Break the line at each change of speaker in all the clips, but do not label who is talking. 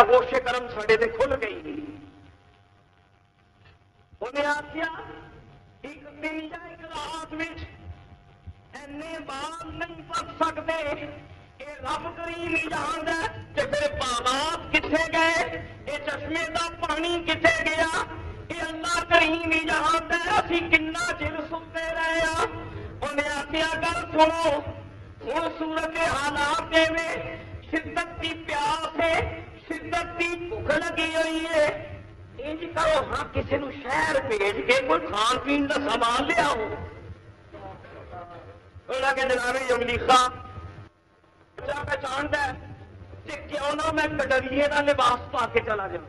گوشے کرم ساڈے تے کھل گئی. انہیں آخیا ایک دن یا ایک رات میں اینے بار نہیں پڑ سکتے. یہ رب کریم ہی جاندا ہے کہ پھر باغات کتنے گئے, یہ چشمے کا پانی کتنے گیا, یہ اللہ کریم ہی جاندا ہے اسی کنا چر ستے رہے ہیں. انہیں آخیا گل سنو, ہوں صورت حالات میں شدت کی پیاس ہے, شدت کی بھوک لگی ہوئی ہے. انج کرو ہاں کسی نو شہر بھیج کے کوئی کھان پین کا سامان لے آؤ. کہ جناب یملیخا بچہ پہچانتا ہے کہ کیوں نہ میں کٹریے کا لباس پا کے چلا جاؤں.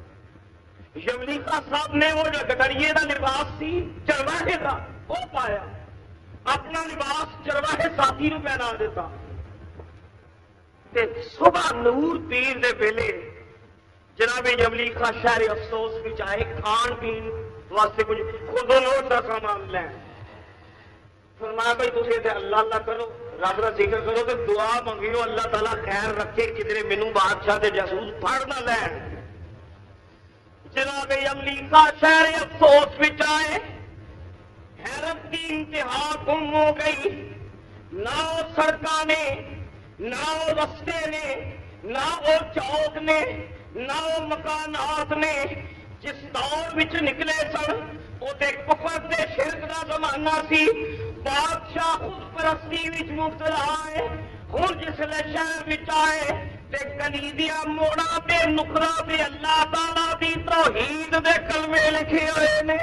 یملیخا صاحب نے وہ جو کٹریے کا لباس سی چرواہے کا وہ پایا, اپنا لباس چرواہے ساتھی نو پہنا دیتا. صبح نور پیر دے ویلے جناب یملیخا شہر افسوس بھی آئے کھان پین واسطے کچھ خود نوٹ کا سامان لیں. فرمایا بھائی تھی اللہ اللہ کرو, رب کا ذکر کرو تو دعا منگیو اللہ تعالیٰ خیر رکھے کدھر مینو بادشاہ کے جاسوس پھڑ نہ لین. جناب یملیخا شہر افسوس بھی آئے, حیرت کی انتہا گم ہو گئی. نہ وہ سڑکاں نے, نہ وہ رستے نے, نہ وہ چوک نے, نہ وہ مکانات نے. جس دور وچ نکلے سن وہ کفر تے شرک دا زمانہ سی. بادشاہ خود پرستی وچ مبتلا ہے. ہوں جسے شہر وچ آئے تے کلیدیاں موڑاں تے نکراں تے اللہ تعالی دی توحید دے کلمے لکھے ہوئے نے.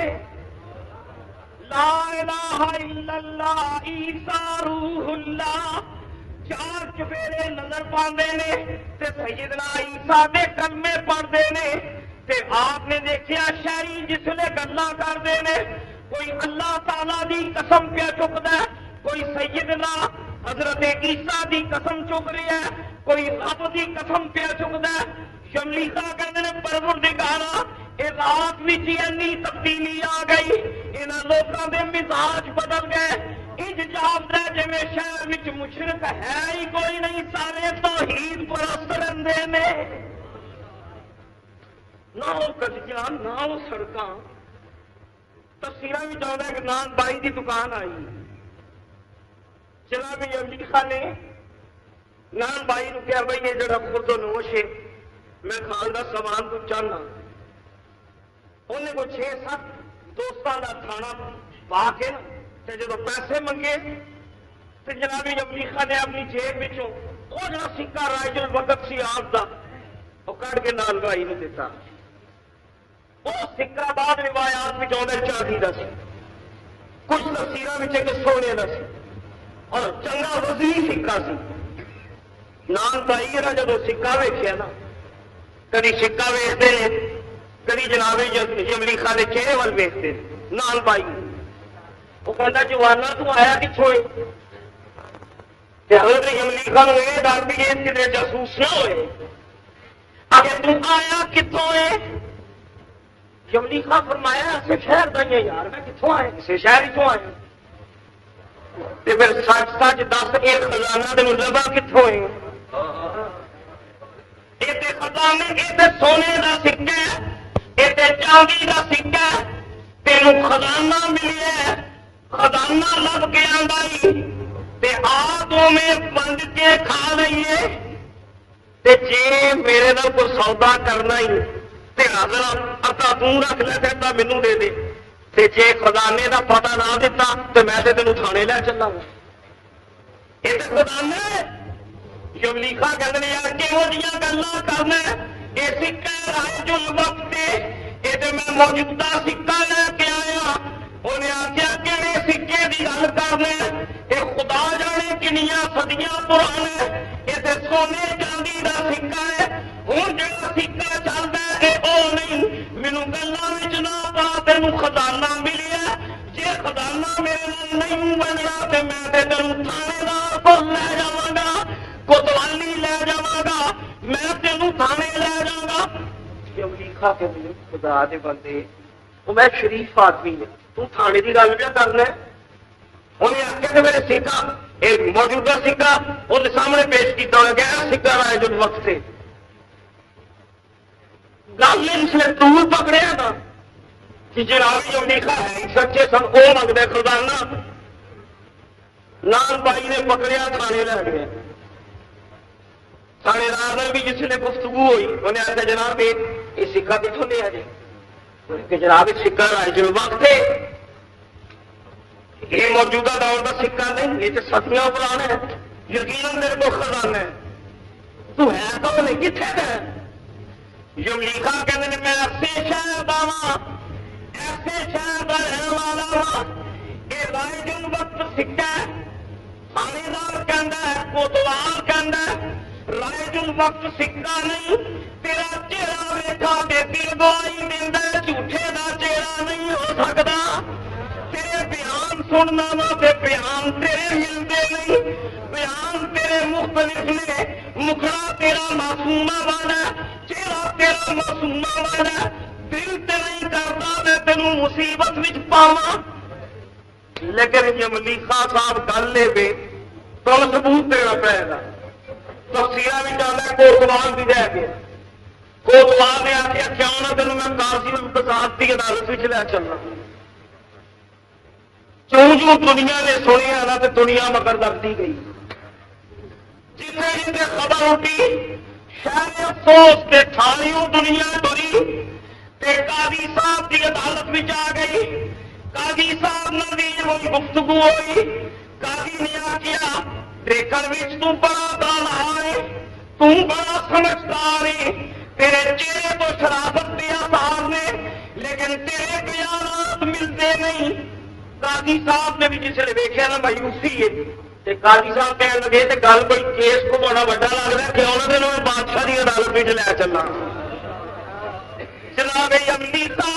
لا الہ الا اللہ عیسیٰ روح اللہ چار چفیرے نظر پاندے نے تے سیدنا عیسیٰ دے کلمے پڑھتے نے. تے آپ نے دیکھیا شہری جسلے گلاں کردے نے, کوئی اللہ تعالی دی قسم پہ چکتا ہے, کوئی سیدنا حضرت عیسیٰ دی قسم چک رہا ہے, کوئی رب دی قسم پہ چکتا ہے. یملیخا کہتے ہیں پروردگارا یہ رات وچ اتنی تبدیلی آ گئی, انہاں لوکاں دے مزاج بدل گئے. انج جاپدا جی شہر وچ مشرک ہے ہی کوئی نہیں, سارے توحید پرست رہندے نے. نہ وہ گلیاں نہ وہ سڑکاں. تفسیراں وچ آندا ہے کہ نان بائی دی دکان آئی. جناب یملیخا نے نان بائی نو کہا بھائی یہ جڑا خرد و نوش ہے میں کھان دا سامان تو چاہنا. انہیں کو 6-7 دوستوں کا کھانا پا کے نا جب پیسے منگے تو جناب یملیخا نے اپنی جیب وچوں وہ جڑا سکہ رائج الوقت سی آپ دا وہ کٹ کے نان بائی نو دیتا. وہ سکہ بعد روایات میں آتا چاندی کا سی, کچھ تفسیراں وچ کہ سونے کا سی اور چنگا وزنی سکہ سی. نان بائی جب سکہ ویکھیا نا, کدی سکہ ویچتے ہیں کدی جناب یملیخا کے چہرے وال ویچتے ہیں. نان بائی وہ کہتا جوانا تو آیا کتوں ہے, حضرت یملیخا نو یہ ڈر بھی اس کتنے جاسوس نہ ہوئے کہ تم آیا کتوں ہے. یملیخا فرمایا اسے شہر دا ہی ہے یار, میں کتوں آیا, اسے شہر ہی تو آیا. پھر سچ سچ دس یہ خزانہ تین لبا کتوں ہے. یہ خزانے یہ سونے کا سکہ ہے, یہ چاندی کا سکہ ہے. تینوں خزانہ ملے, خزانہ لب کے آئی آ دو میں بند کے کھا لئیے. جی میرے نال کوئی سودا کرنا ہی ذرا اتا توں رکھ لے کہتا مینو دے دے. جی خزانے کا پتا نہ دیتا تو میں تینوں تھانے لے چلا. یہ تو خزانے یملیخا کہتے ہیں یار کہہو جہاں گلا کرنا, یہ سکہ رائج الوقت یہ تو میں موجودہ سکہ لے کے آیا. انہیں آخیا کہڑے سکے کی گل کرنا, یہ خدا جانے کنیاں صدیاں پرانے, یہ تو سونے چاندی کا سکہ ہے. ہوں جا سکہ چلتا ہے وہ نہیں, مینو گلوں نہ پا تینوں خزانہ ملیا. جی خزانہ میرے نہیں بننا تو میں تینوں تھانے دار کو لے جا گا, کوتوالی لے جا گا, میں تینوں تھانے لے جا گا. یملیخا کہتے خدا دے بندے وہ میں شریف آدمی نے, تو تھانے کی گل پہ کرنا. انہیں آخیا کہ میرے سکہ ایک موجودہ سکہ وہ سامنے پیش کیا گیا, سکہ رائج الوقت سے. گل اس نے ٹول پکڑیا نا کہ جناب امریکہ ہے سچے سن وہ منگتے خزانہ نال بائی نے پکڑیا تھانے لے گیا تھانے دار بھی جس نے گفتگو ہوئی انہیں آخیا جناب یہ سکہ کتوں لیا جی کہ جناب سکہ رائج الوقت ہے یہ موجودہ دور کا سکہ نہیں یہ تو صدیوں پرانا ہے یقیناً میرے کو خزانہ ہے تو ہے تو نہیں کتنے ہے یملیکا کہتے ہیں میں ایسے شہر کا وا ایسے شہر کا رہنے والا وا یہ رائج الوقت سکہ ہے تھانے دار کہندا ہے کوتوال کہندا ہے رائج الوقت سکہ نہیں تیرا چہرہ ویکھا کے دل گواہی دیندا ہے جھوٹے دا چہرہ نہیں ہو سکتا تیرے بیان سننا وا تے بیان تیرے ملتے نہیں بیان تیرے مختلف نے مکھڑا تیرا معصومہ والا چہرہ تیرا معصومہ والا دل تے نہیں کرتا میں تینوں مصیبت وچ پاواں لیکن یملیکا صاحب گل لے پے تو ثبوت دینا پائے گا تفسیرہ بھی جانا ہے کوتوال بھی رہ گیا کوتوال نے آخیا کیوں نہ تینوں میں قاضی القضات کی عدالت وچ لے چلنا جو دنیا نے سنیا نا تو دنیا مگر لگتی گئی جتنے جتنے خبر اٹھی شہر افسوس کے تھالیوں دنیا ٹری تے قاضی صاحب کی عدالت میں آ گئی قاضی صاحب نے بھی وہی گفتگو ہوئی قاضی نے آخیا دیکھن وچ تو بڑا دانا ہے تو بڑا سمجھدار ہے تیرے چہرے تو شرافت کے آثار نے لیکن تیرے بیانات ملتے نہیں قاضی صاحب نے بھی جسے ویکیا نا مایوسی ہے قاضی صاحب کہنے لگے تو گل کوئی کیس کو بڑا وا لگ رہا ہے کیوں نہ دنوں بادشاہ کی عدالت میں لے چلنا جناب امریکہ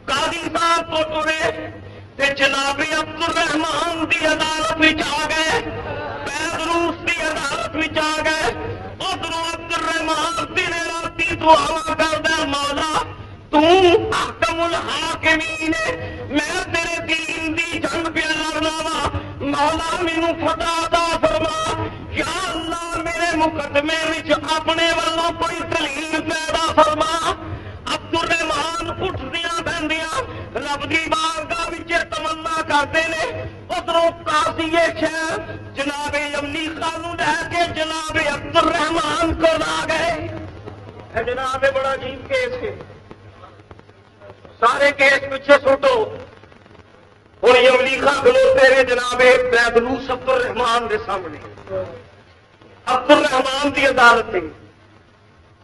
قاضی صاحب کو ٹرے تے جناب عبد الرحمان کی عدالت میں آ گئے پیدروس کی عدالت میں آ گئے ادھر عبد الرحمان دن راتی دعا کردا مولا تو حکم الحاکمین میں تیرے دین دی جنگ پہ لڑنا وا مولا مینوں فتح عطا فرما یا اللہ میرے مقدمے وچ اپنے والوں کوئی دلیل پیدا فرما عبد الرحمان اٹھدیاں بہندیاں رب دی بارگاہ وچ تمنا کرتے نے ادھروں قاضی شہر جناب املیکا نوں لے کے جناب عبد الرحمان کو آ گئے جناب بڑا عجیب کیس ہے سارے کیس پیچھے سٹو ہوں امریکہ کھلوتے ہیں جناب پیدروس عبد الرحمان کے سامنے عبد الرحمان کی عدالت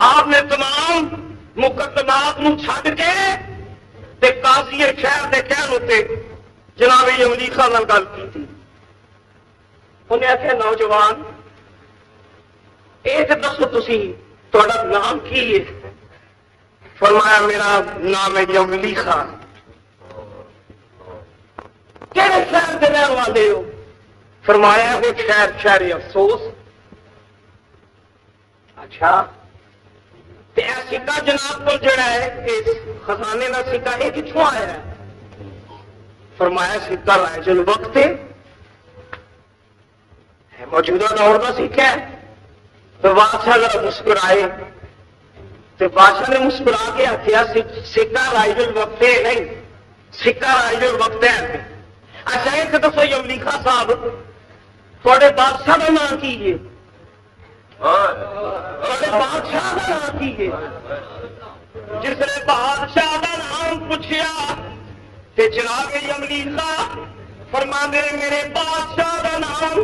آپ نے تمام مقدمات چھڈ کے قاضی شہر کے کہن اتنے جناب امریکہ نال گل کی تھی انہیں آخیا نوجوان یہ تو دسو تھی تھوڑا نام کی ہے فرمایا میرا نام ہے امریکہ کہڑے شہر کے رہنے والے ہو فرمایا وہ شہر افسوس اچھا سکہ جناب کو جڑا ہے خزانے کا سکہ یہ کتوں آیا ہے فرمایا سکہ رائج الوقت ہے موجودہ دور کا سکہ ہے تو بادشاہ ذرا مسکرائے تو بادشاہ نے مسکرا کے آخیا سکہ رائج الوقت ہے نہیں سکہ رائج الوقت ہے اچھا ایک دسو امریکہ صاحب تھوڑے بادشاہ کا نام کی ہے بادشاہ کا نام کی ہے جس نے بادشاہ کا نام پوچھا کہ جناب امریکہ فرماندے میرے بادشاہ کا نام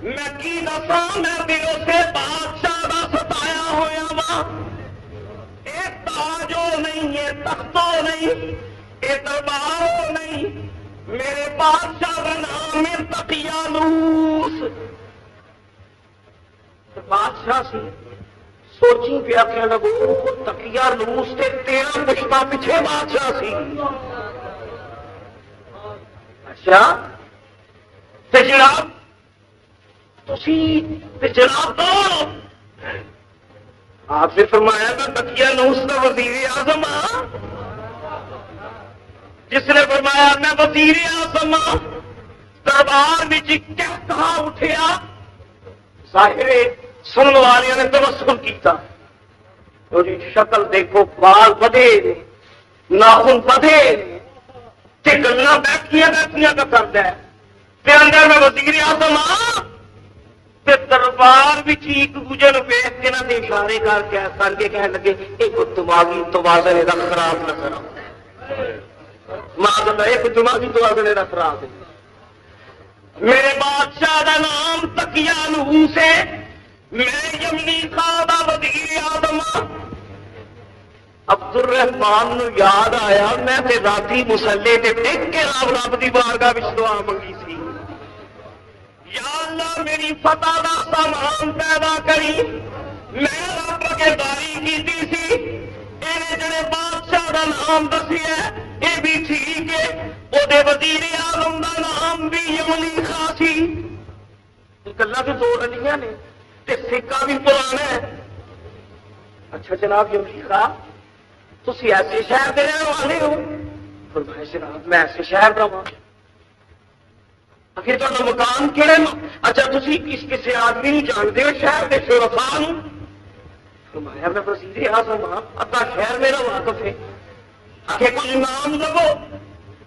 میں کی دساں میں دلوں سے بادشاہ کا ستایا ہوا وا یہ تاجو نہیں یہ تختو نہیں یہ درباروں نہیں میرے بادشاہ کا نام ہے تقیانوس بادشاہ سی سوچی پیا کہ لگو تقیانوس تے 13 پشتا پیچھے بادشاہ سی اچھا تے جناب تسی جناب کون آپ نے فرمایا میں تقیانوس کا وزیر اعظم ہاں جس نے فرمایا میں وزیر اعظم دربار میں کہاں اٹھیا ظاہر سننے والوں نے تبسم کیتا ਉਹਦੀ ਸ਼ਕਲ ਦੇਖੋ, ਬਾਲ ਵਧੇ ਨੇ, ਨਾਖੂਨ ਵਧੇ ਨੇ, ਤੇ ਗੱਲਾਂ ਬੈਠੀਆਂ ਦਾ ਕਰਦਾ ਹੈ। ਤੇ ਅੰਦਰ ਮੈਂ ਵਜ਼ੀਰ ਆਜ਼ਮ ਆ, ਤੇ ਦਰਬਾਰ ਵਿੱਚ ਇੱਕ ਦੂਜੇ ਨੂੰ ਵੇਖ ਕੇ ਨਾ ਤੇ ਇਸ਼ਾਰੇ ਕਰਕੇ ਕਹਿਣ ਲੱਗੇ ਇੱਕ ਦਿਮਾਗੀ ਤਵਾਜ਼ਨ ਇਹਦਾ ਖਰਾਬ ਨਜ਼ਰ ਆਉਂਦਾ। ਮਾਜ਼ਅੱਲਾ, ਇੱਕ ਦਿਮਾਗੀ ਤਵਾਜ਼ਨ ਇਹਦਾ ਖਰਾਬ ਹੈ। ਮੇਰੇ ਬਾਦਸ਼ਾਹ ਦਾ ਨਾਮ ਤਕੀਆ ਨੂਸ ਹੈ, ਮੈਂ ਯਮਨੀ ਖਾਂ ਦਾ ਵਜ਼ੀਰ ਆਜ਼ਮ ਆ। ਅਬਦੁਰ ਰਹਿਮਾਨ ਨੂੰ ਯਾਦ ਆਇਆ, ਮੈਂ ਤੇ ਰਾਤੀ ਮੁਸੱਲੇ ਤੇ ਟਿਕ ਕੇ ਰੱਬ ਦੀ ਬਾਰਗਾਹ ਵਿੱਚ ਦੁਆ ਮੰਗੀ ਸੀ, یا اللہ میری فتح دا سامان پیدا کری۔ میں رب کے داری کی سی، یہ جڑے بادشاہ دا نام دسی ہے یہ بھی ٹھیک ہے، وہ وزیر اعظم دا نام بھی یمنی خاں سی۔ گلا تو دو رلیاں نے تے سکہ بھی پرانا ہے۔ اچھا جناب یمنی خاں، تسی ایسے شہر دے رہنے والے ہو؟ فرمایا جناب میں ایسے شہر دا ہوں۔ آخر تو مکان کہڑے؟ اچھا تسی کسی آدمی نہیں جانتے ہو شہر کے شرفاء نو؟ فرمایا میں وزیر اعظم ہاں، ادا شہر میرا واقف ہے۔ آخر کچھ نام لگو،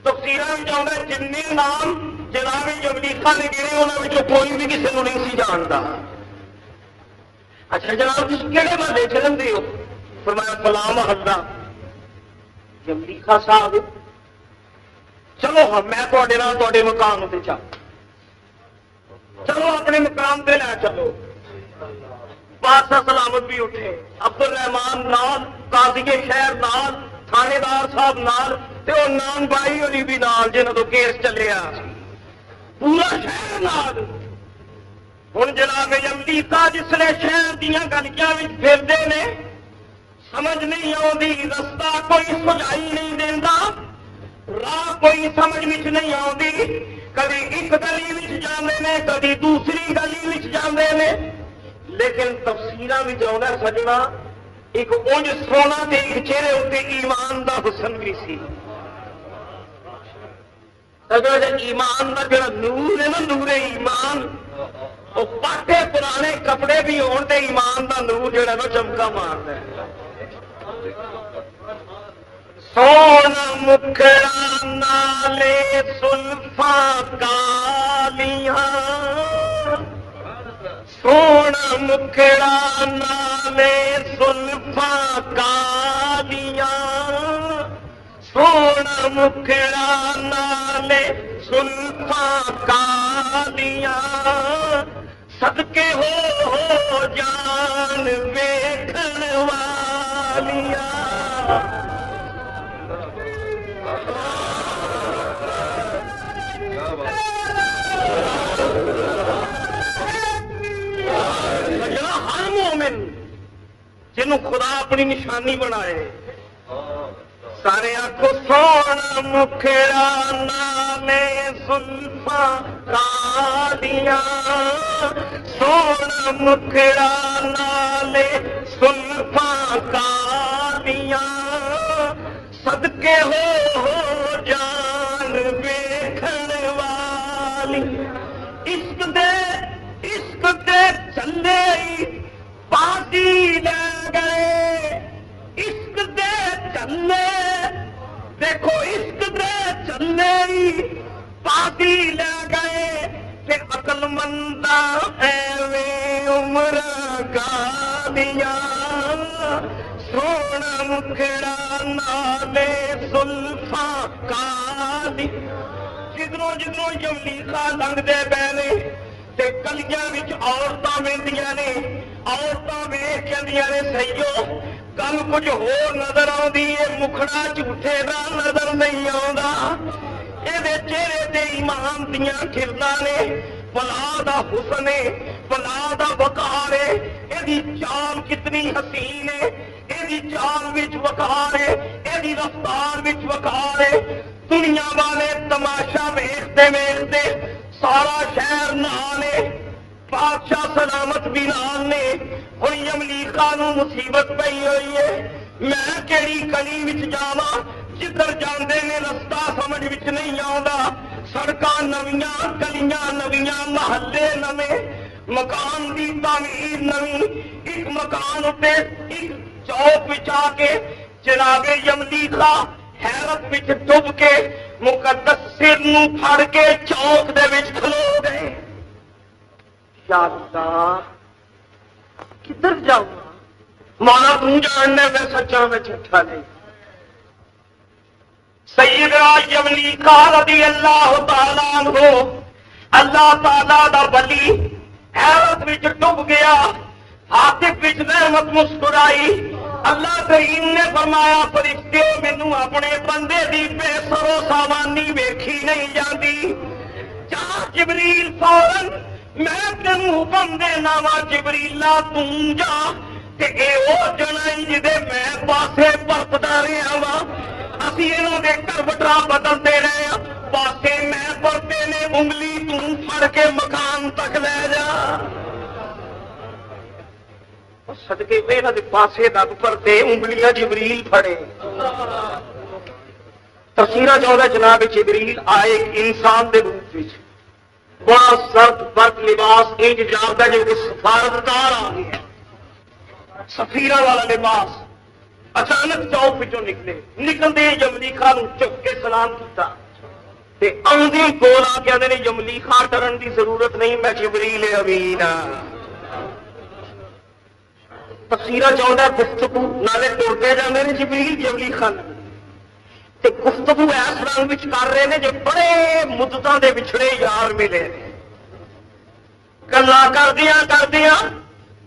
تفسیر میں جاؤں گا جن نام جناب یمنی خاں نے گنے انہوں کوئی بھی کسی کو نہیں سی جانتا۔ اچھا جناب تسی کہڑے محلے چ رہندے ہو؟ فرمایا فلاں محلہ۔ یمنی خاں صاحب چلو ہاں میں تے مقام سے چلو اپنے مقام پہ لے چلو۔ بادشاہ سلامت بھی اٹھے، عبد الرحمان نال، قاضی شہر نال، تھانے دار صاحب نال، تے وہ نام بائی ہوئی بھی نال جنہوں تو کیس چلیا، پورا شہر نال۔ ہوں جناب یمنی خاں جس نے شہر دیا گلیاں پھرتے نے، سمجھ نہیں آتی، رستہ کوئی سجائی نہیں دینا، راہ کوئی سمجھ وچ نہیں آتی، کبھی ایک گلی وچ جاندے نے، کبھی دوسری گلی وچ جاندے نے، لیکن تفسیراں وچ آوندا سجنا ایک اونج سونا تے ایک چہرے اتے ایمان دا حسن بھی سی۔ اگر ایمان دا جڑا نور ہے نا، نور ایمان، وہ پاٹے پرانے کپڑے بھی ہون تے ایمان دا نور جڑا نا چمکا ماردا ہے۔ سونا مکھڑا نالے سلفا کالیاں، سونا مکھڑا نالے سلفا کالیاں، سونا مکھڑا نالے سلفا کالیاں، صدقے ہو جان ویکھن والیاں۔ ہر مومن جنہوں خدا اپنی نشانی بنائے، سارے آنکھوں سونا مکھڑا نالے زلفاں کالیاں، سونا مکھڑا نالے زلفاں کالیاں، صدقے ہو جان ویکھن والی۔ عشق دے چلے پاٹی لے گئے، عشق دے چلے، دیکھو عشق دے چلے پاٹی لے گئے، تے عقل مندہ ایویں عمر گالیاں، سونا مکھڑا نالے زلفاں کالی۔ جدروں جدروں یمنی خاں لنگدے پے نے تے گلیاں وچ عورتاں ویندیاں نے، عورتاں ویکھ کہندیاں نے سہیو گل کچھ ہور نظر آندی ہے، مکھڑا جھوٹے دا نظر نہیں آندا، اے چہرے تے ایمان دیاں کھردا نے، بلا دا حسن ہے، بلا دا وقار ہے، ایدی چال کتنی حسین ہے، ایدی چال وچ وقار ہے، ایدی رفتار وچ وقار ہے۔ دنیا والے تماشا ویکھتے ویکھتے سارا شہر نال ہے، بادشاہ سلامت بھی نال نے۔ ہن یمنی خاں نوں مصیبت پئی ہوئی ہے، میں کیڑی گلی وچ جاواں، جدھر جاندے نے رستہ سمجھ وچ نہیں آوندا، سڑکاں نویاں، گلیاں نویاں، محلے نویں، مکان دی تعمیر نویں، ایک مکان اتے ایک چوک وچ آ کے جناب یملیخا حیرت وچ ڈب کے مقدس سر نو پھڑ کے چوک دے وچ کھلو گئے. یا اللہ کدھر جاؤں مولا تو جاننا میں سچا میں جھوٹا نہیں. سیدنا یملیخا رضی اللہ تعالیٰ عنہ اللہ تعالیٰ دا ولی حیرت وچ ڈب گیا. عاطف وچ نعمت مسکرائی. اللہ کریم نے فرمایا فرشتے مینوں اپنے بندے دی بے سرو سامانی ویکھی نہیں جاندی. جا جبریل فوراً میں تینوں حکم دینا وا جبریلا توں جا تے اے او جنائی جدے میں پاسے پرتدا رہا وا. اسی انہوں دے کربٹا بدلتے رہے ہیں. پاسے میں پرتے نے انگلی توں پھڑ کے مکان تک لے جا. صدقے میرا دے پاسے دا پرتے انگلیاں جبریل پھڑے. تفسیرہ چاہتا جناب جبریل آئے انسان دے روپ وچ بڑا سرد برق لباس انج جانتا جو کہ سفارتکار آ گیا سفیرہ والا لباس. اچانک چوک وچوں نکلے. نکلتے یملیخا نو چک کے سلام کیتا تے آندے کول آ کے آندے نے یملیخا ڈرن دی ضرورت نہیں میں جبریل امین ہاں. تفسیرہ چاہتا گفتگو نالے ٹرتے جاندے نے جبریل یملیخا تے گفتگو اس رنگ وچ کر رہے نے جو بڑے مدتاں دے وچھڑے یار ملے. گلاں کردیاں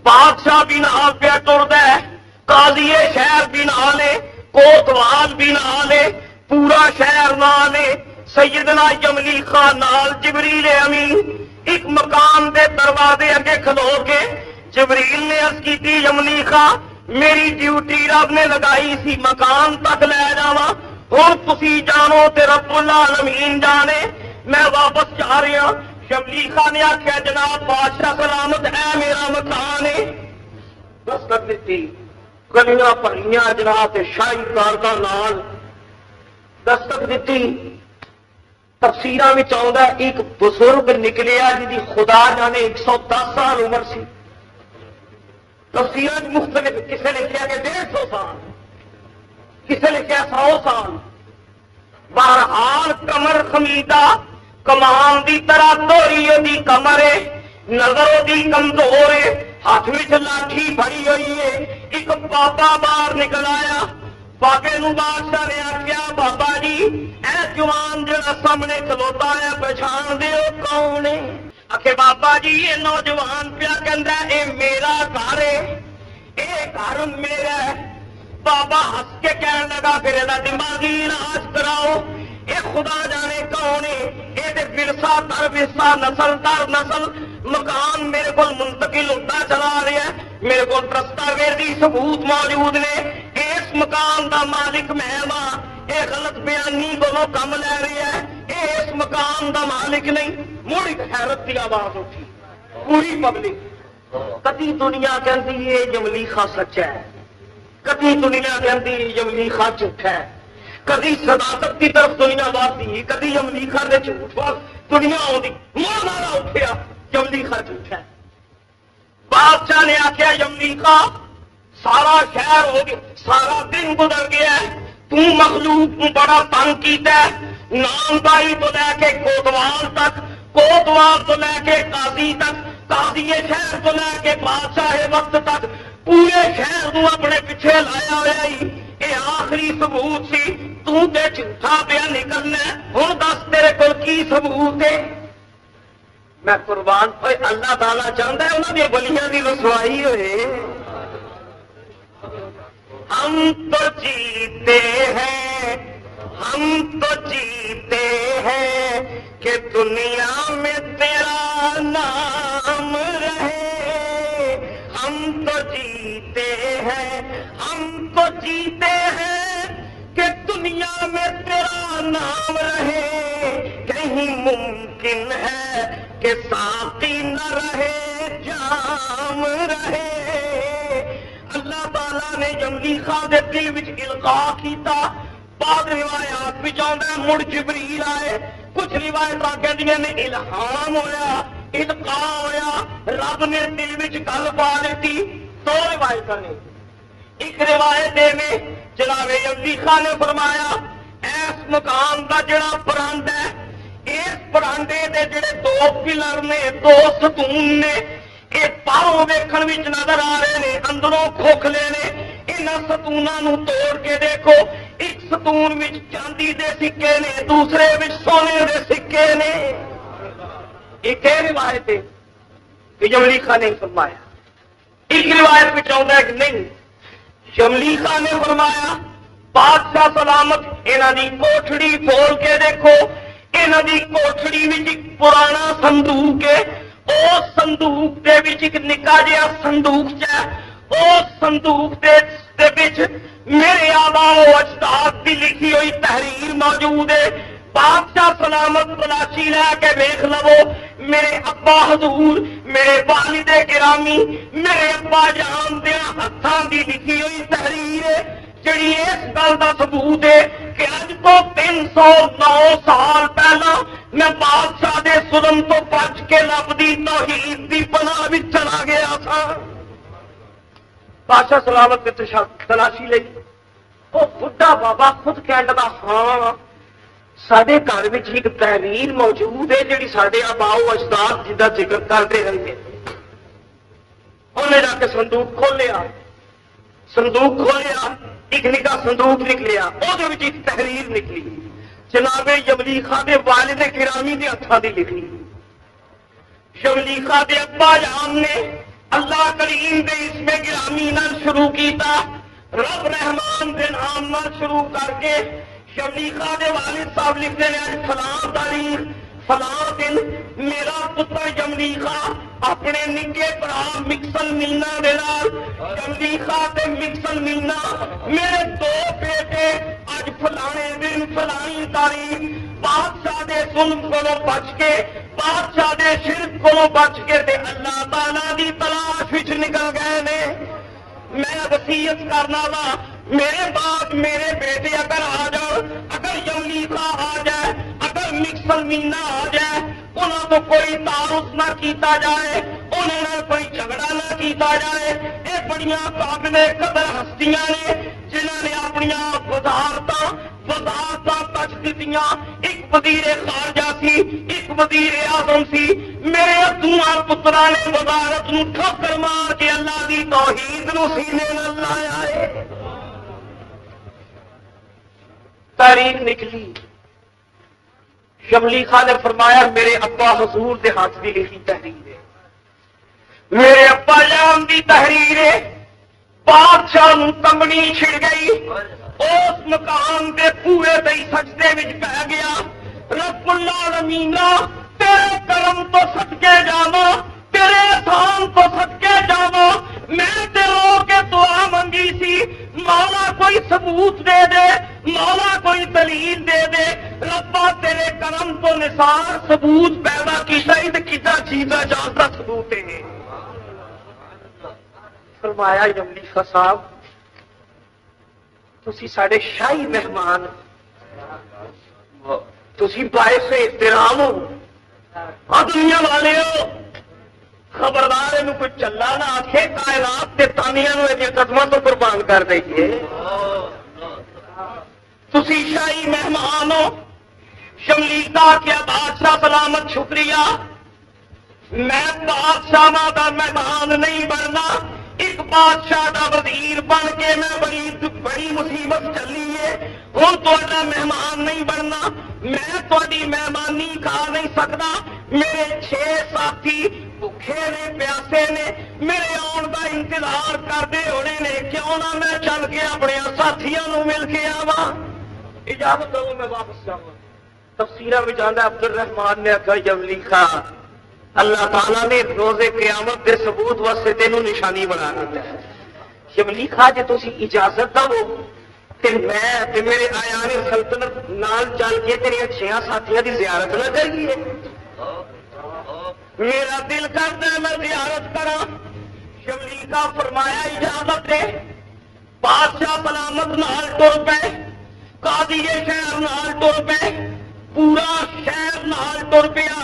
بادشاہ بھی نال پیا ٹردا ہے. قاضی شہر بھی نال ہے. کوتوال بھی نال ہے. پورا شہر نال ہے. سیدنا یملیخا نال جبریل امین ایک مکان دے دروازے اگے کھلو کے جبریل نے عرض کی یملیخا میری ڈیوٹی رب نے لگائی سی مکان تک لے جاواں. ہوں تسی جانو تے رب العالمین جانے میں واپس جا رہا. یملیخا نے آخیا جناب بادشاہ سلامت ہے میرا مکان ہے. دستک دیتی گلیاں بھریاں جناب شاہی کارکاں نال دستک دیتی. تفسیراں وچ آوندا ایک بزرگ نکلیا جی خدا جانے 110 سال عمر سی. تفسیراں مختلف کسے نے کہا کہ 150 سال کسے نے کہا 100 سال. بہرحال کمر خمیدہ کمان دی طرح دوری دی کمر ہے. نظر دی کمزور ہے. ہاتھ وچ لاٹھی پھڑی ہوئی ہے. ایک بابا باہر نکل آیا. بابے نو بادشاہ نے آخیا بابا جی اے جوان جڑا سامنے کھلوتا ہے پہچان دیو کون ہے. آخے بابا جی یہ نوجوان پیا کہندا اے میرا گھر ہے اے گھر میرا ہے. بابا ہس کے کہنے لگا پھر یہ دماغی علاج کراؤ. اے خدا جانے کون ہے. یہ ورثہ در ورثہ نسل در نسل مکان میرے کو منتقل ہوتا چلا رہا ہے. میرے کو دستاویزی ثبوت موجود نے. اس مکان دا مالک میں ہاں. یہ غلط بیانی کو کم لے رہا ہے. یہ اس مکان دا مالک نہیں. مڑ ایک حیرت کی آواز اٹھی پوری پبلک. کدی دنیا کہتی ہے یملیخا سچا ہے. کدی دنیا کہتی یملیخا جھوٹا ہے. کدی صداقت کی طرف دنیا بڑھتی کدی یملیخا نے جھوٹ دنیا آتی. ماں مارا اٹھیا یملیخا جھوٹا ہے. بادشاہ نے آخیا یملیخا سارا شہر ہو گیا سارا دن گزر گیا ہے. تو مخلوق کو بڑا تنگ کیتا ہے. نامداری تو لے کے کوتوال تک کوتوال تو لے کے قاضی تک قاضی شہر تو لے کے بادشاہ وقت تک پورے شہر کو اپنے پیچھے لایا ہوا. یہ آخری ثبوت سی. تو تے جھوٹا پیا نکلنا. ہوں دس تیرے کول کی ثبوت ہے. میں قربان ہوئے اللہ تعالیٰ چاہتا ہے انہوں نے بلیاں کی رسوائی ہوئے. ہم تو جیتے ہیں ہم تو جیتے ہیں کہ دنیا میں تیرا نام رہے. ہم تو جیتے ہیں ہم تو جیتے ہیں کہ دنیا میں تیرا نام رہے. کہیں ممکن ہے کہ ساقی نہ رہے جام رہے. اللہ تعالیٰ نے یملیخا دے دل وچ القاء کیتا. بعض روایات وچ آندا ہے مڑ جبریل آئے. کچھ روایتاں کہندیاں نے الہام ہویا القاء ہویا رب نے دل وچ گل پا دیتی. دو روایتاں نے ایک روایت میں جناب یملی خان نے فرمایا اس مکان کا جڑا پرانڈ ہے اس پرانڈے دے جڑے دو پلر نے دو ستون نے یہ باہروں ویکھن وچ نظر آ رہے نے اندروں کھوکھلے نے انہاں ستوناں نوں توڑ کے دیکھو ایک ستون وچ چاندی دے سکے نے دوسرے وچ سونے دے سکے نے ایک روایت ہے کہ یملی خان نے فرمایا ایک روایت میں چاہتا ہے کہ نہیں یملی خان نے فرمایا بادشاہ سلامت انہاں دی کوٹھڑی کھول کے دیکھو انہاں دی کوٹھڑی وچ ایک پرانا صندوق ہے اس صندوق دے وچ ایک نکا جہا صندوق ہے اس صندوق دے وچ میرے آباء و اجداد کی لکھی ہوئی تحریر موجود ہے بادشاہ سلامت تلاشی لے کے دیکھ لو میرے ابا حضور میرے والد گرامی میرے ابا جان دے ہاتھاں دی لکھی ہوئی تحریر ہے جڑی اس گل کا ثبوت ہے کہ اج تو 309 سال پہلا میں بادشاہ دے ظلم تو بچ کے لبدی توحید دی پناہ وچ چلا گیا تھا بادشاہ سلامت نے تلاشی لئی وہ بڈھا بابا خود کہنے لگا ہاں سارے گھر میں ایک تحریر موجود ہے جی سارے آباء و اجداد جدا ذکر کرتے رہے انہیں جا کے صندوق کھولیا ایک نکا صندوق نکلیا وہ ایک تحریر نکلی جناب یملی خان دے والد گرامی دے ہاتھاں دی لکھی یملی خان دے ابا جان نے اللہ کریم دے اس میں گرامی نال شروع کیتا رب رحمان دے نام نال شروع کر کے یملی خان دے والد صاحب لکھتے ہیں فلاں تاریخ فلاں دن میرا پتر یملی خان اپنے نکے برا مکسل مینا دے نال یملی خان تے مکسل مینا میرے دو بیٹے اج فلانے دن فلانی تاریخ بادشاہ دے ظلم کو بچ کے بادشاہ دے شرک کو بچ کے تے اللہ تعالی دی تلاش وچ نکل گئے نے میں وصیت کرنا وا میرے باپ میرے بیٹے اگر آ جاؤ اگر یملی خان آ جائے اگر مکسل مینا آ جائے انہوں تو کوئی تعارف نہ کیتا جائے انہیں کوئی جھگڑا نہ کیتا جائے یہ بڑیاں قابل قدر ہستیاں نے جنہوں نے اپنی وزارت بچ دیتیاں ایک وزیر خارجہ سی ایک وزیر اعظم سی میرے دونوں پتراں نے وزارت نو ٹھوکر مار کے اللہ دی توحید نو سینے نال لایا ہے تاریخ نکلی یملی خان نے فرمایا میرے ابا حضور دے ہاتھ دی لکھی تحریر ہے میرے ابا جان دی تحریر ہے بادشاہ نو تمنی چھڑ گئی اس مکان دے پورے دئی سجدے وچ پہ گیا رب العالمین تیرے کرم تو صدقے جاواں تیرے احسان تو صدقے جاواں میں تے رو کے دعا منگی سی مولا کوئی ثبوت دے دے مولا کوئی دلیل دے دے ربا تیرے کرم تو نثار ثبوت پیدا کیتا ہی تے کیتا چیزا جانتا ثبوت ہے فرمایا یملی خان صاحب تسی ساڈے شاہی مہمان تسی باعث احترام ہو ہاں دنیا والے ہو خبردار یہ کوئی چلا نہ آخے کائنات کے تانیاں یہ قدموں تو قربان کر دئیے تسی شاہی مہمان ہو یملی کا کیا بادشاہ سلامت شکریہ میں بادشاہ کا مہمان نہیں بننا ایک بادشاہ کا وزیر بن کے میں بڑی مصیبت چلی ہے ہوں تا مہمان نہیں بننا میں تاری مہمانی کھا نہیں سکتا میرے 6 ساتھی بھوکے نے پیاسے نے میرے آن کا انتظار کرتے ہونے نے کیوں نہ میں چل کے اپنے ساتھیوں مل کے آوا اجازت دو میں واپس جاؤں تفسیرہ میں جانا عبد الرحمان نے آخا یملی خان اللہ تعالیٰ نے روز قیامت کے ثبوت واسطے تینوں نشانی بنا دیتا ہے یملی خان جی تسی اجازت دو تے میں تے میرے آیان سلطنت نال چل کے تیری 6 ساتھیاں دی زیارت نہ کریے میرا دل کرتا ہے میں زیارت کرا یملی خان فرمایا اجازت دے بادشاہ سلامت نال ٹر پے قاضی شہر نال ٹر پے پورا شہر نال ٹر پیا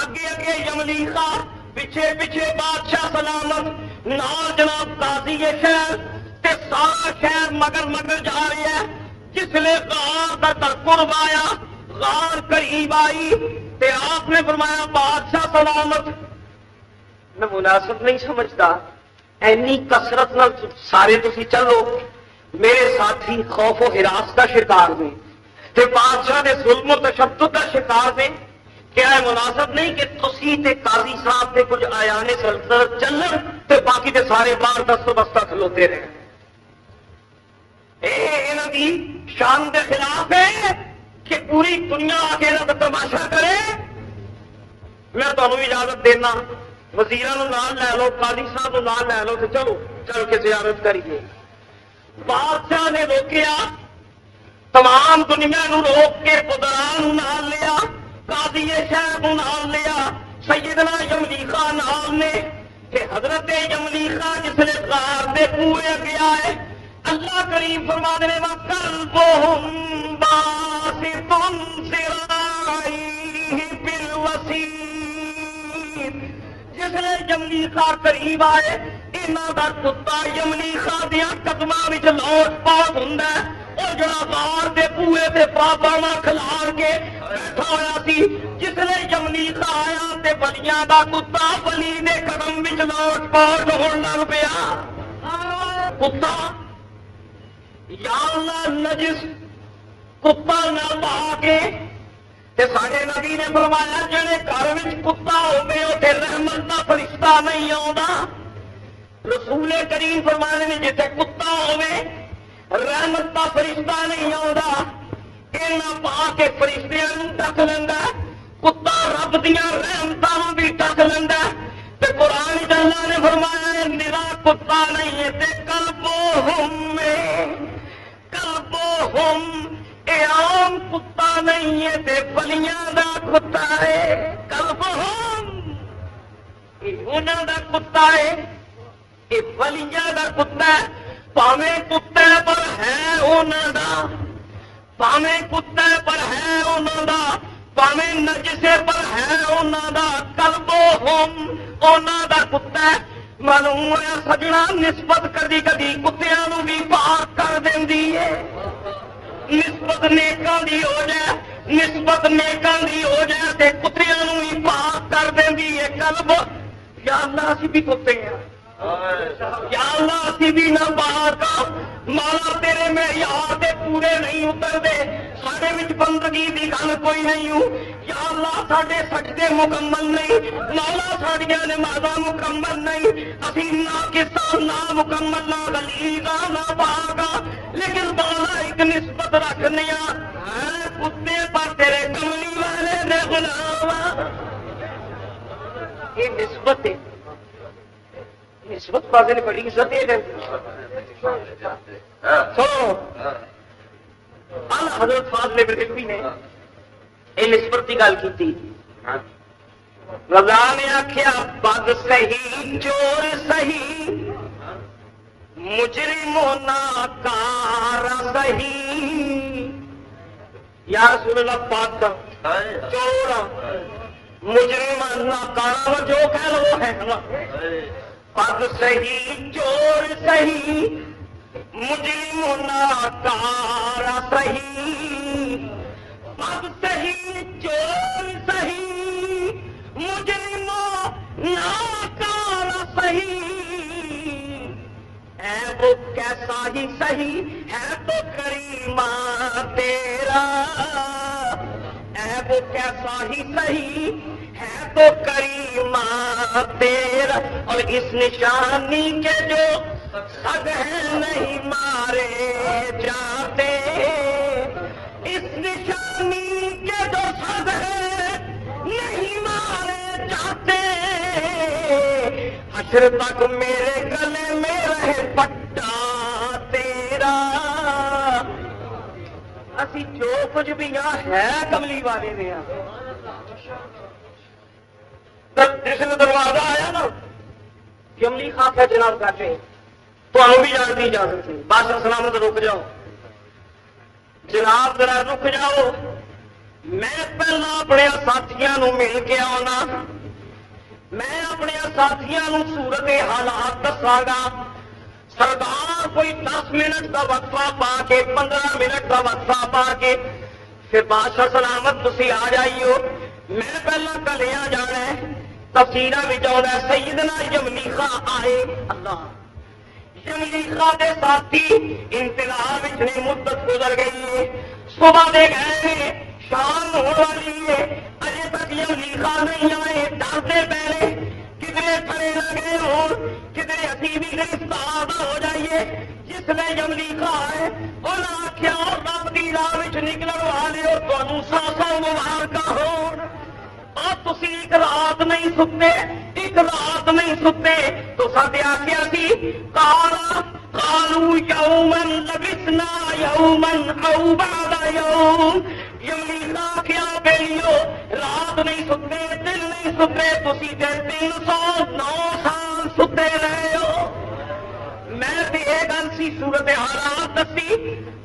اگے اگے یملی خان پیچھے پیچھے بادشاہ سلامت نال جناب قاضی شہر تے سارا شہر مگر مگر جا رہا ہے. جس لئے غار کا قرب آیا، غار قریب آئی تے آپ نے فرمایا بادشاہ سلامت. میں مناسب نہیں سمجھتا اینی کثرت نال سارے تسی چلو، میرے ساتھی خوف و ہراس کا شکار نے تے بادشاہ نے ظلم و تشدد کا شکار نے. کیا ہے مناسب نہیں کہ تسی تے قاضی صاحب تے کچھ آیان سلطنت چلن تے باقی تے سارے باہر دست بستہ کھلوتے رہے. انہاں دی شان کے خلاف ہے کہ پوری دنیا آ کے انہاں دا تماشا کرے. میں تمہیں اجازت دینا، وزیراں نال لے لو، قاضی صاحب نال لے لو، چلو چل کے زیارت کریے. بادشاہ نے روکیا، تمام دنیا نو روک کے قدران نال لیا، قاضی شہر نال لیا، سیدنا یملی خان نال نے کہ حضرت یملی خان جس نے غار دے پورے گیا ہے. اللہ کریم فرما دے وَقَلْبُهُمْ بَاسِطٌ ذِرَاعَيْهِ بِالْوَسِيدِ. جس نے یملی خان قریب آئے، انہاں دا کتا یملی خان دیاں قدماں وچ لوٹ پاٹ ہوندا ہے. اور جڑا غار دے بوئے تے باباواں کھلار کے بیٹھا ہویا سی، جس نے یملی خان آیا تے بلیاں دا کتا بلی دے قدم وچ لوٹ پاٹ ہون لگ پیا. کتا یا اللہ نجس کتا نہ بہا کے تے ساڈے نبی نے فرمایا جڑے گھر وچ کتا ہوے اوتھے رحمت دا فرشتہ نہیں آوندا. رسول کریم فرمانے نے جتھے کتا ہوے رحمت دا فرشتہ نہیں آوندا. انہاں پا کے فرشتیاں نوں ڈک لیندا، کتا رب دیاں رحمتاں نوں بھی ڈک لیندا. تے قرآن وچ اللہ نے فرمایا نرا کتا نہیں ہے تے قلبہم اے عام کتا نہیں ہے تے بلیاں دا کتا ہے. قلبہم اے انہاں دا کتا ہے، اے بلیاں دا کتا ہے. پاویں کتے پر ہے انہاں دا، پاویں کتے پر ہے انہاں دا، پاویں نجسے پر ہے انہاں دا. قلبہم انہاں دا کتا ہے. معلوم ہوا سجنا نسبت کدی کدی کتیاں نوں بھی پاک کر دیندی ہے. نسبت نیکاں دی ہو جائے، نسبت نیکاں دی ہو جائے تے کتیاں نوں بھی پاک کر دیندی ہے. قلب یا اللہ اسی بھی کتے ہیں، یا اللہ اسی بھی نہ باہر کا مالا تیرے معیار دے پورے نہیں اترتے. ساڈے وچ بندگی دی گل کوئی نہیں ہوں. یا اللہ ساڈے سجدے مکمل نہیں، مولا ساڈیاں نمازاں مکمل نہیں، اسی ناقصاں نہ مکمل نہ غلیظاں نہ پاکاں، لیکن مولا ایک نسبت رکھنے ہے کتے پر تیرے کملی والے نے غلام. یہ نسبت ہے، نسبت بازے نے بڑی عزت ہے. سنو حضرت فاضل بریلوی نے یہ نسبت کی گل کی. رضا نے آخیا بد سہی چور سہی مجرم ناکار سہی. یا رسول اللہ پاک چور مجرم ناکار جو کہہ لو وہ ہے. پد سہی چور سہی مجرم ناکار سہی. پد سہی چور سہی مجرم ناکار سہی. ہے وہ کیسا ہی سہی ہے تو کریمہ تیرا. ہے وہ کیسا ہی سہی ہے تو کریمہ تیرا. اور اس نشانی کے جو سگ ہے نہیں مارے جاتے، اس نشانی کے جو سگ ہے نہیں مارے جاتے. حشر تک میرے گلے میں رہے پٹا تیرا. اسی جو کچھ بھی یہاں ہے کملی والے نے. جس نے دروازہ آیا نا کملی خان ہے جناب کرتے تو بھی جان کی اجازت ہے. بادشاہ سلامت رک جاؤ جناب، ذرا رک جاؤ. میں پہلا اپنے ساتھیاں نو مل کے آنا، میں اپنے ساتھیاں نو صورت حالات دساں گا. سردار کوئی 10 منٹ کا وقفہ پا کے 15 منٹ کا وقفہ پا کے پھر بادشاہ سلامت تسی آ جائیو. میں پہلا کلیاں جانا ہے تفسیراں وچ آوندا سیدنا یملیخا آئے. اللہ یملیخا دے ساتھی انتظار وچ نے مدت گزر گئی ہے. صبح دے گئے شام ہونے والی ہے اجے تک یملیخا نہیں آئے. ڈرتے پہلے کدھرے کھڑے نہ گئے ہو کدھرے اسی بھی گرفتار نہ ہو جائیے. جس نے یملیخا آئے انہاں آکھیا رب دی راہ وچ نکلن والے اور تانوں ساساں مبارکاں ہون. اور تسی ایک رات نہیں ستے ایک رات نہیں ستے تو ساتھ آخیا سی قالوا یوما لبثنا یوما او بعد یوم. یملیخا آخیا بیلیو رات نہیں ستے دن نہیں ستے تسی تے 309 سال ستے رہے ہو. میں تے یہ گل سی صورت حالات دسی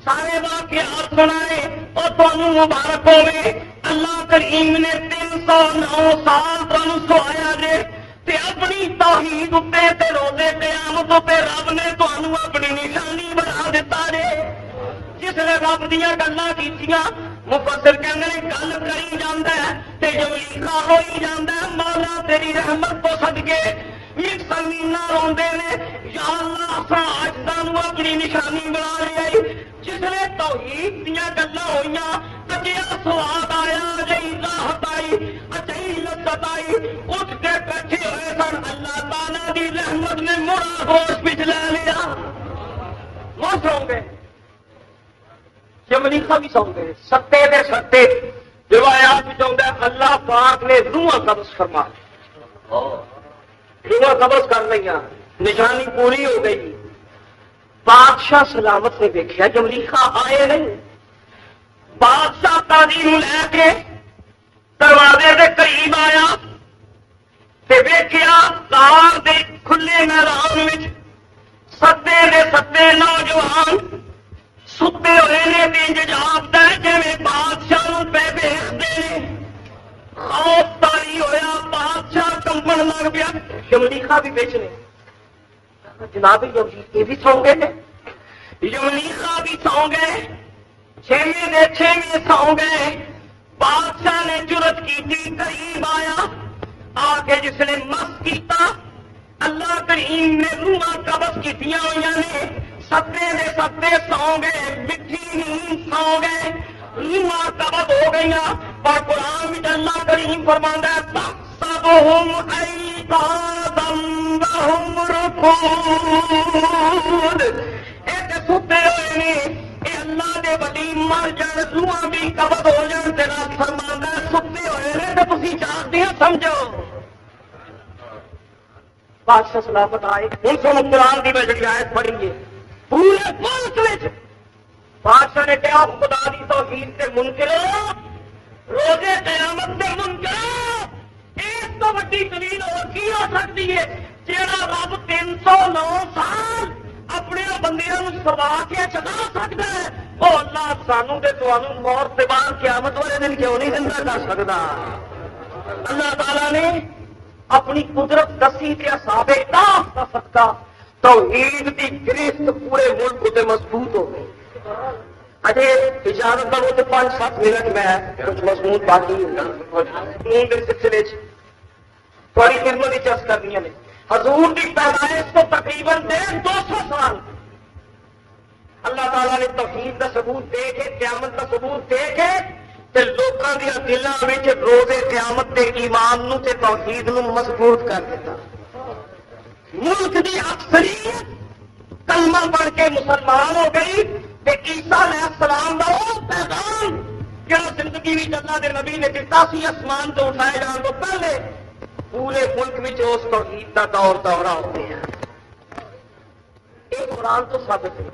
سارے واقعات سنائے اور تمہیں مبارک ہوئے. اللہ کریم نے 309 سال تمہیں سوایا جے تے اپنی توحید اتنے تے روزے قیامت تے رب نے تمہیں اپنی نشانی بنا دیتا جے. جس نے رب دیا گلاں کیتیاں مفسر کہندے نے گل کری جاندا ہے تے یملیخا ہوئی جاندا ہے. مولا تیری رحمت تو صدقے مسلماناں روندے نے یا اللہ اساں عاجزاں اپنی نشانی بنا لئی. جس نے توحید دیاں گلاں ہوئیاں اجیا سواد آیا اجئی راحت آئی اجئی لذت آئی اٹھ کے بیٹھے ہوئے سن. اللہ تعالیٰ دی رحمت نے مڑا ہوش وچ لے لیا. وہ سو گئے یملیخا بھی سو گئے. ستے دے ستے روایات وچ آندا ہے اللہ پاک نے روحاں قبض فرما روحاں قبض کر لیا. نشانی پوری ہو گئی. بادشاہ سلامت نے دیکھا یملیخا آئے نہیں. بادشاہ تعظیم لے کے دروازے کے قریب آیا تے ویکھیا کار دے کھلے میدان وچ ستے دے ستے نوجوان ستے ہوئے نے تے جواب دے جویں بادشاہ نوں پہ ویکھدے نے. خوف تاری ہویا بادشاہ کمبن لگ پیا. یملیخا بھی بچ نے جناب یہ بھی سو گئے. یملیخا بھی سو گئے. چھویں دے چھویں سو گئے. بادشاہ نے جرت کی تھی قریب آیا آ کے جس نے مس کیتا اللہ کریم نے روحاں قبض کیتیاں ہوئی نے. ستے دے ستے سو گئے. مٹھی نیند سو گئے. روحاں قبض ہو گئی. پر قرآن میں اللہ کریم فرماندا ہے تحسبهم ایقاظا وهم رقود. ایک ستے ہوئے نے اے اللہ دے ولی مر جان روحاں بھی قبض ہو جان تیرا فرماندا ہے ستے ہوئے نے تے تسی جاگدے ہو سمجھو. بادشاہ سلامت آئے. ہن سن قرآن دی میں جڑی آیت پڑھی ہے پورے ملک وچ بادشاہ نے کہا خدا دی توحید تے منکر روزے قیامت تے منکر. اس تو وڈی دلیل اور کی ہو سکتی ہے جیڑا رب 309 سال اپنے بندیاں نوں سوا کے چلا سکتا ہے وہ اللہ سانوں تے تانوں موت دے بعد قیامت والے دن کیوں نہیں زندہ کر سکتا. اللہ تعالیٰ نے اپنی قدرت دسی تے اصحاب کہف دا صدقہ توحید دی گرفت پورے ملک تے مضبوط ہو گئی. اجے اجازت کرو تو 5-7 منٹ میں کچھ مضمون باقی مضمون کے سلسلے تھوڑی خدمت کی چرچ کرنی نے. حضور کی پیدائش تو تقریباً 200 سال اللہ تعالیٰ نے توحید کا ثبوت دے کے قیامت کا ثبوت دے کے تے لوکاں دے دلاں وچ روزے قیامت دے ایمان نو تے توحید نو مضبوط کر دیتا. ملک دی اکثریت کلمہ پڑھ کے مسلمان ہو گئی تے عیسیٰ علیہ السلام دا وہ پیغام جہاں زندگی بھی اللہ دے نبی نے دتا سی آسمان تو اٹھائے جان تو پہلے پورے ملک میں اس توحید کا دور دورہ ہوتے ہیں. یہ قرآن تو ثابت ہے.